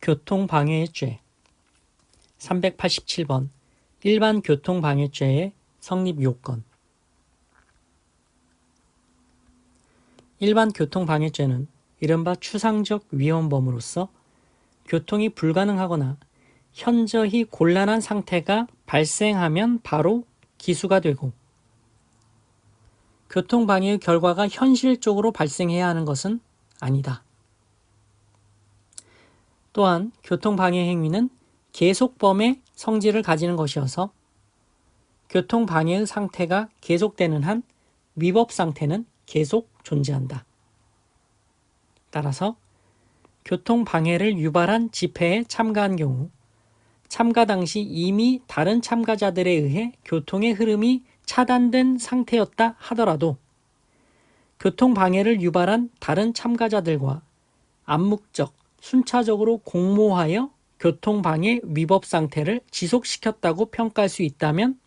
교통방해의 죄. 387번 일반 교통방해죄의 성립 요건. 일반 교통방해죄는 이른바 추상적 위험범으로서 교통이 불가능하거나 현저히 곤란한 상태가 발생하면 바로 기수가 되고, 교통방해의 결과가 현실적으로 발생해야 하는 것은 아니다. 또한 교통방해 행위는 계속범의 성질을 가지는 것이어서 교통방해의 상태가 계속되는 한 위법 상태는 계속 존재한다. 따라서 교통방해를 유발한 집회에 참가한 경우 참가 당시 이미 다른 참가자들에 의해 교통의 흐름이 차단된 상태였다 하더라도 교통방해를 유발한 다른 참가자들과 암묵적, 순차적으로 공모하여 교통방해 위법 상태를 지속시켰다고 평가할 수 있다면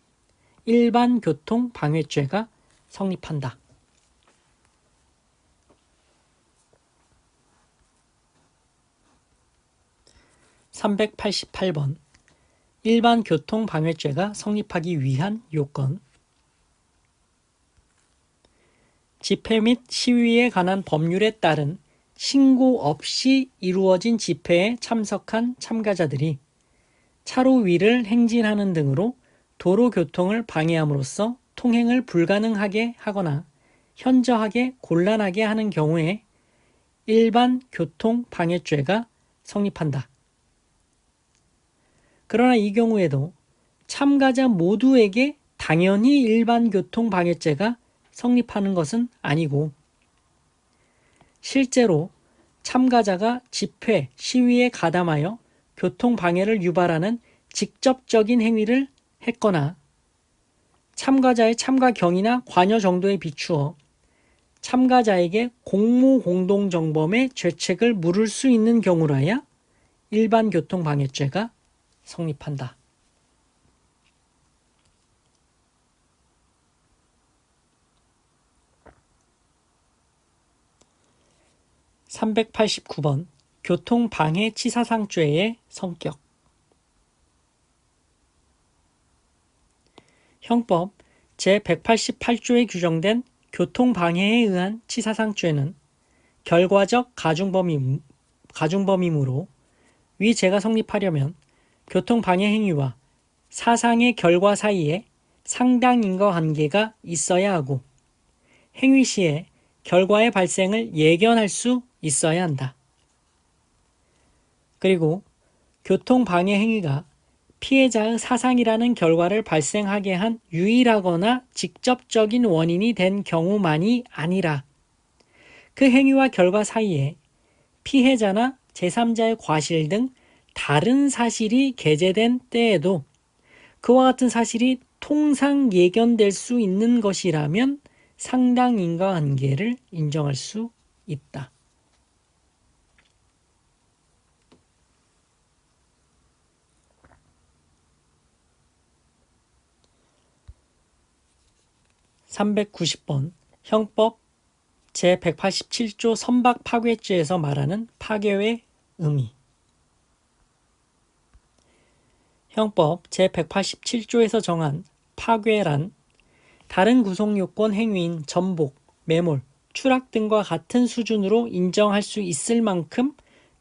일반 교통방해죄가 성립한다. (388번) 일반 교통방해죄가 성립하기 위한 요건. 집회 및 시위에 관한 법률에 따른 신고 없이 이루어진 집회에 참석한 참가자들이 차로 위를 행진하는 등으로 도로 교통을 방해함으로써 통행을 불가능하게 하거나 현저하게 곤란하게 하는 경우에 일반 교통방해죄가 성립한다. 그러나 이 경우에도 참가자 모두에게 당연히 일반 교통방해죄가 성립하는 것은 아니고, 실제로 참가자가 집회, 시위에 가담하여 교통방해를 유발하는 직접적인 행위를 했거나 참가자의 참가 경위나 관여 정도에 비추어 참가자에게 공모공동정범의 죄책을 물을 수 있는 경우라야 일반 교통방해죄가 성립한다. (389번) 교통방해치사상죄의 성격. 형법 제188조에 규정된 교통방해에 의한 치사상죄는 결과적 가중범이므로 위 죄가 성립하려면 교통방해 행위와 사상의 결과 사이에 상당 인과관계가 있어야 하고, 행위 시에 결과의 발생을 예견할 수 있어야 한다. 그리고 교통방해 행위가 피해자의 사상이라는 결과를 발생하게 한 유일하거나 직접적인 원인이 된 경우만이 아니라 그 행위와 결과 사이에 피해자나 제3자의 과실 등 다른 사실이 게재된 때에도 그와 같은 사실이 통상 예견될 수 있는 것이라면 상당 인과관계를 인정할 수 있다. (390번) 형법 제187조 선박파괴죄에서 말하는 파괴의 의미. 형법 제187조에서 정한 파괴란 다른 구속요건 행위인 전복, 매몰, 추락 등과 같은 수준으로 인정할 수 있을 만큼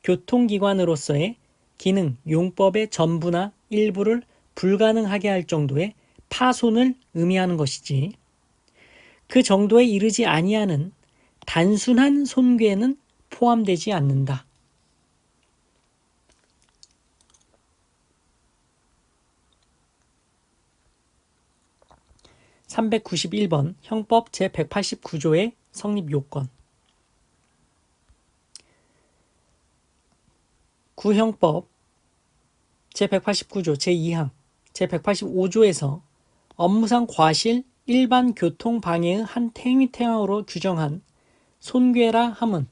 교통기관으로서의 기능, 용법의 전부나 일부를 불가능하게 할 정도의 파손을 의미하는 것이지, 그 정도에 이르지 아니하는 단순한 손괴는 포함되지 않는다. (391번) 형법 제189조의 성립 요건. 구형법 제189조 제2항 제185조에서 업무상 과실 일반 교통방해의 한 행위태양으로 규정한 손괴라 함은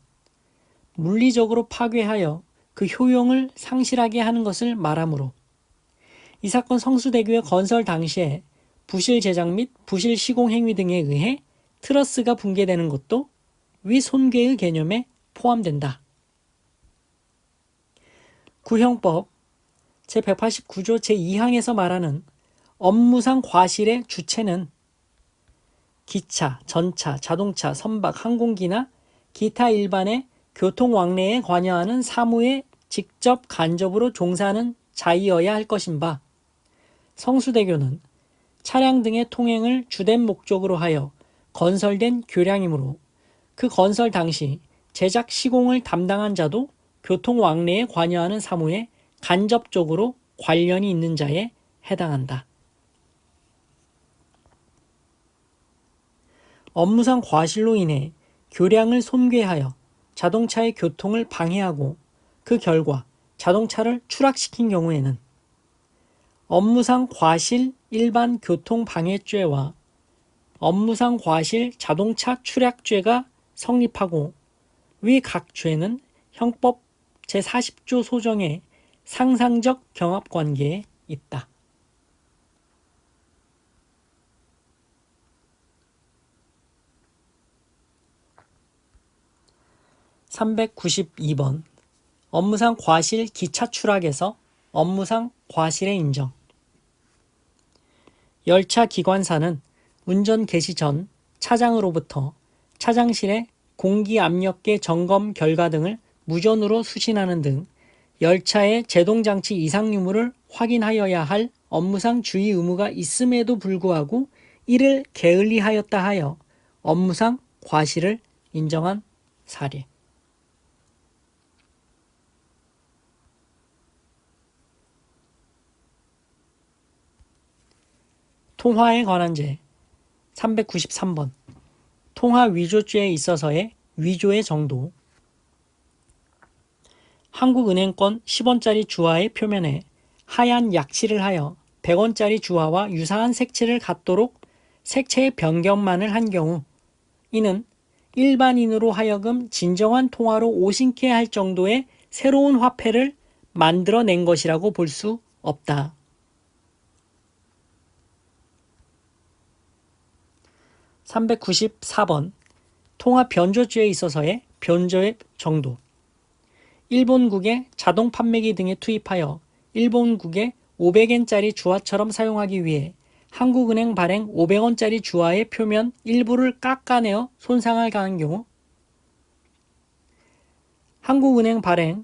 물리적으로 파괴하여 그 효용을 상실하게 하는 것을 말하므로, 이 사건 성수대교의 건설 당시에 부실 제작 및 부실 시공 행위 등에 의해 트러스가 붕괴되는 것도 위 손괴의 개념에 포함된다. 구형법 제189조 제2항에서 말하는 업무상 과실의 주체는 기차, 전차, 자동차, 선박, 항공기나 기타 일반의 교통 왕래에 관여하는 사무에 직접 간접으로 종사하는 자이어야 할 것인 바, 성수대교는 차량 등의 통행을 주된 목적으로 하여 건설된 교량이므로 그 건설 당시 제작 시공을 담당한 자도 교통 왕래에 관여하는 사무에 간접적으로 관련이 있는 자에 해당한다. 업무상 과실로 인해 교량을 손괴하여 자동차의 교통을 방해하고 그 결과 자동차를 추락시킨 경우에는 업무상 과실 일반 교통 방해죄와 업무상 과실 자동차 추락죄가 성립하고 위 각 죄는 형법 제40조 소정의 상상적 경합관계에 있다. 392번 업무상 과실 기차 추락에서 업무상 과실의 인정. 열차 기관사는 운전 개시 전 차장으로부터 차장실의 공기 압력계 점검 결과 등을 무전으로 수신하는 등 열차의 제동장치 이상 유무를 확인하여야 할 업무상 주의 의무가 있음에도 불구하고 이를 게을리하였다 하여 업무상 과실을 인정한 사례. 통화에 관한 죄 393번 통화 위조죄에 있어서의 위조의 정도. 한국은행권 10원짜리 주화의 표면에 하얀 약칠을 하여 100원짜리 주화와 유사한 색칠을 갖도록 색채의 변경만을 한 경우 이는 일반인으로 하여금 진정한 통화로 오신케 할 정도의 새로운 화폐를 만들어낸 것이라고 볼 수 없다. 394번 통화 변조죄에 있어서의 변조의 정도. 일본국의 자동 판매기 등에 투입하여 일본국의 500엔짜리 주화처럼 사용하기 위해 한국은행 발행 500원짜리 주화의 표면 일부를 깎아내어 손상을 가한 경우 한국은행 발행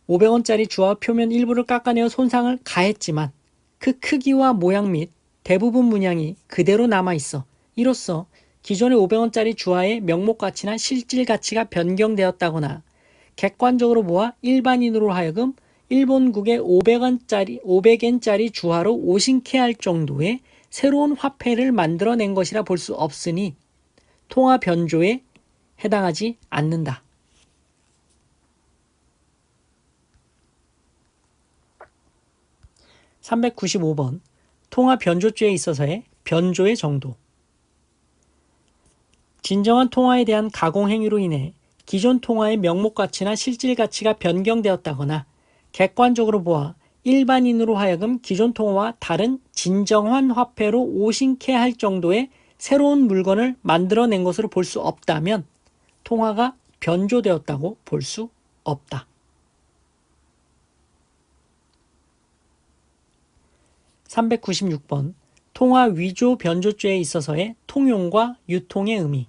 500원짜리 주화 표면 일부를 깎아내어 손상을 가했지만 그 크기와 모양 및 대부분 문양이 그대로 남아있어 이로써 기존의 500원짜리 주화의 명목 가치나 실질 가치가 변경되었다거나 객관적으로 보아 일반인으로 하여금 일본국의 500엔짜리 주화로 오신케 할 정도의 새로운 화폐를 만들어낸 것이라 볼 수 없으니 통화 변조에 해당하지 않는다. 395번 통화 변조죄에 있어서의 변조의 정도. 진정한 통화에 대한 가공 행위로 인해 기존 통화의 명목 가치나 실질 가치가 변경되었다거나 객관적으로 보아 일반인으로 하여금 기존 통화와 다른 진정한 화폐로 오신케 할 정도의 새로운 물건을 만들어낸 것으로 볼 수 없다면 통화가 변조되었다고 볼 수 없다. 396번 통화 위조 변조죄에 있어서의 통용과 유통의 의미.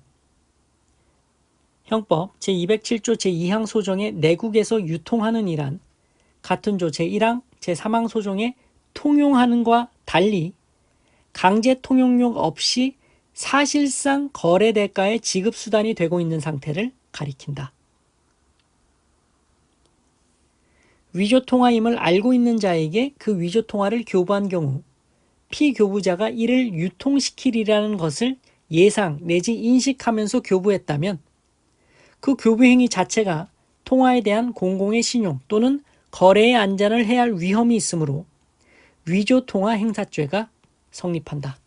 형법 제207조 제2항 소정의 내국에서 유통하는 이란 같은 조 제1항 제3항 소정의 통용하는과 달리 강제 통용력 없이 사실상 거래 대가의 지급수단이 되고 있는 상태를 가리킨다. 위조통화임을 알고 있는 자에게 그 위조통화를 교부한 경우 피교부자가 이를 유통시키리라는 것을 예상 내지 인식하면서 교부했다면 그 교부 행위 자체가 통화에 대한 공공의 신용 또는 거래의 안전을 해할 위험이 있으므로 위조통화 행사죄가 성립한다.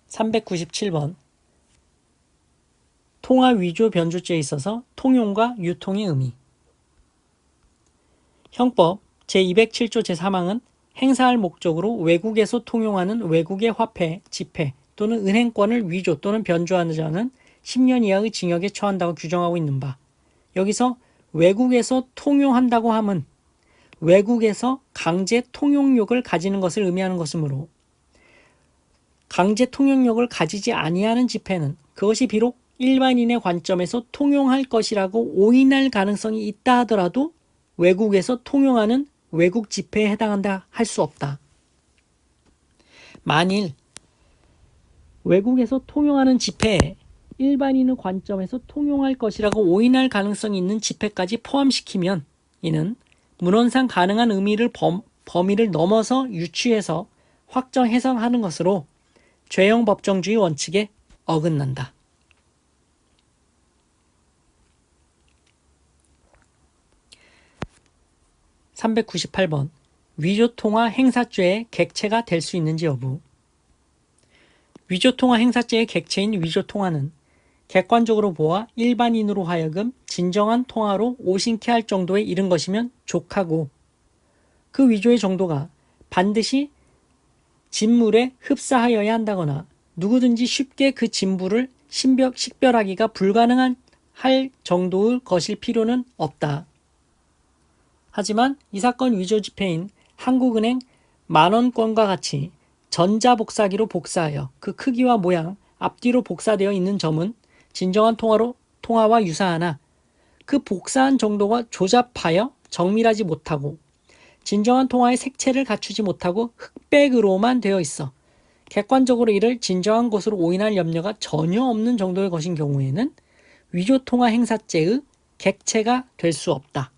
397번 통화 위조 변조죄에 있어서 통용과 유통의 의미. 형법 제207조 제3항은 행사할 목적으로 외국에서 통용하는 외국의 화폐, 지폐 또는 은행권을 위조 또는 변조하는 자는 10년 이하의 징역에 처한다고 규정하고 있는 바, 여기서 외국에서 통용한다고 함은 외국에서 강제 통용력을 가지는 것을 의미하는 것이므로 강제 통용력을 가지지 아니하는 집회는 그것이 비록 일반인의 관점에서 통용할 것이라고 오인할 가능성이 있다 하더라도 외국에서 통용하는 외국 집회에 해당한다 할 수 없다. 만일 외국에서 통용하는 집회에 일반인의 관점에서 통용할 것이라고 오인할 가능성이 있는 집회까지 포함시키면 이는 문헌상 가능한 범위를 넘어서 유추해서 확정 해석하는 것으로 죄형 법정주의 원칙에 어긋난다. (398번) 위조통화 행사죄의 객체가 될 수 있는지 여부. 위조통화 행사죄의 객체인 위조통화는 객관적으로 보아 일반인으로 하여금 진정한 통화로 오신케 할 정도에 이른 것이면 족하고, 그 위조의 정도가 반드시 진물에 흡사하여야 한다거나 누구든지 쉽게 그 진물을 식별하기가 불가능한 할 정도의 것일 필요는 없다. 하지만 이 사건 위조 지폐인 한국은행 만원권과 같이 전자복사기로 복사하여 그 크기와 모양, 앞뒤로 복사되어 있는 점은 진정한 통화와 유사하나 그 복사한 정도가 조잡하여 정밀하지 못하고 진정한 통화의 색채를 갖추지 못하고 흑백으로만 되어 있어 객관적으로 이를 진정한 것으로 오인할 염려가 전혀 없는 정도의 것인 경우에는 위조통화 행사죄의 객체가 될 수 없다.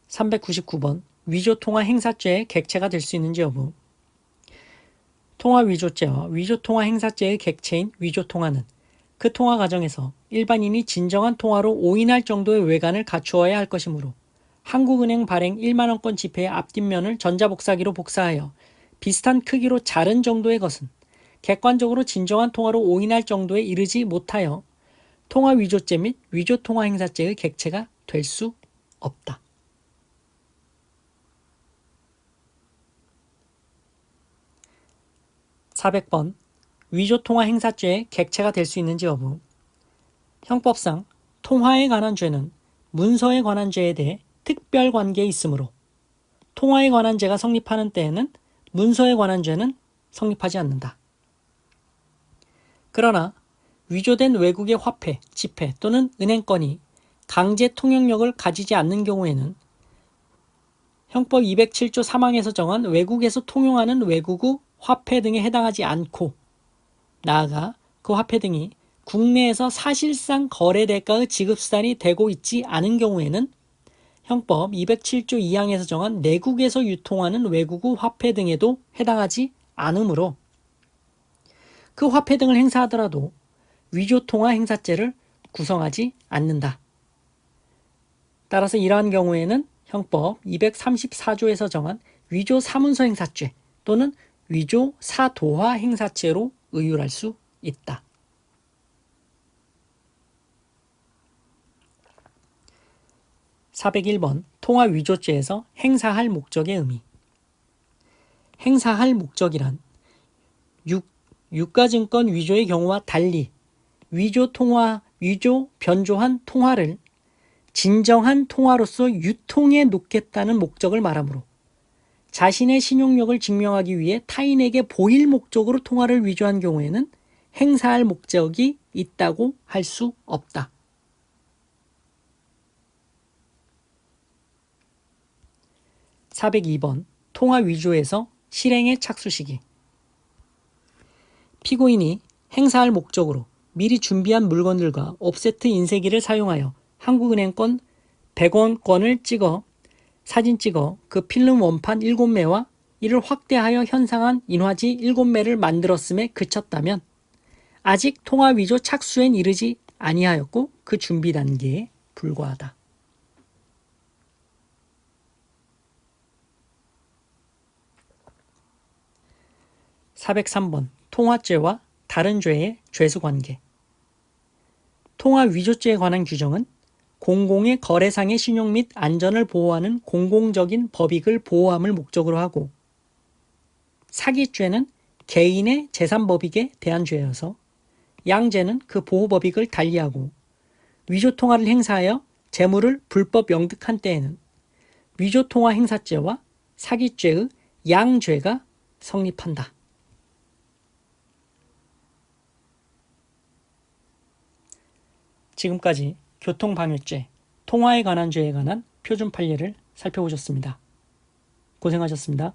(399번) 위조통화 행사죄의 객체가 될 수 있는지 여부. 통화위조죄와 위조통화 행사죄의 객체인 위조통화는 그 통화 과정에서 일반인이 진정한 통화로 오인할 정도의 외관을 갖추어야 할 것이므로 한국은행 발행 1만원권 지폐의 앞뒷면을 전자복사기로 복사하여 비슷한 크기로 자른 정도의 것은 객관적으로 진정한 통화로 오인할 정도에 이르지 못하여 통화위조죄 및 위조통화 행사죄의 객체가 될 수 없다. (400번) 위조통화 행사죄의 객체가 될 수 있는지 여부. 형법상 통화에 관한 죄는 문서에 관한 죄에 대해 특별 관계에 있으므로 통화에 관한 죄가 성립하는 때에는 문서에 관한 죄는 성립하지 않는다. 그러나 위조된 외국의 화폐, 지폐 또는 은행권이 강제 통용력을 가지지 않는 경우에는 형법 207조 3항에서 정한 외국에서 통용하는 외국의 화폐 등에 해당하지 않고, 나아가 그 화폐 등이 국내에서 사실상 거래 대가의 지급수단이 되고 있지 않은 경우에는 형법 207조 2항에서 정한 내국에서 유통하는 외국의 화폐 등에도 해당하지 않으므로 그 화폐 등을 행사하더라도 위조통화 행사죄를 구성하지 않는다. 따라서 이러한 경우에는 형법 234조에서 정한 위조 사문서 행사죄 또는 위조 사도화 행사죄로 의율할 수 있다. (401번) 통화 위조죄에서 행사할 목적의 의미. 행사할 목적이란 유가증권 위조의 경우와 달리 위조 변조한 통화를 진정한 통화로서 유통해 놓겠다는 목적을 말하므로 자신의 신용력을 증명하기 위해 타인에게 보일 목적으로 통화를 위조한 경우에는 행사할 목적이 있다고 할 수 없다. (402번) 통화 위조에서 실행의 착수 시기. 피고인이 행사할 목적으로 미리 준비한 물건들과 옵세트 인쇄기를 사용하여 한국은행권 100원권을 사진 찍어 그 필름 원판 7매와 이를 확대하여 현상한 인화지 7매를 만들었음에 그쳤다면 아직 통화 위조 착수엔 이르지 아니하였고 그 준비 단계에 불과하다. (403번) 통화죄와 다른 죄의 죄수관계. 통화 위조죄에 관한 규정은 공공의 거래상의 신용 및 안전을 보호하는 공공적인 법익을 보호함을 목적으로 하고, 사기죄는 개인의 재산 법익에 대한 죄여서 양죄는 그 보호 법익을 달리하고, 위조통화를 행사하여 재물을 불법 영득한 때에는 위조통화 행사죄와 사기죄의 양죄가 성립한다. 지금까지 교통방해죄, 통화에 관한 죄에 관한 표준 판례를 살펴보셨습니다. 고생하셨습니다.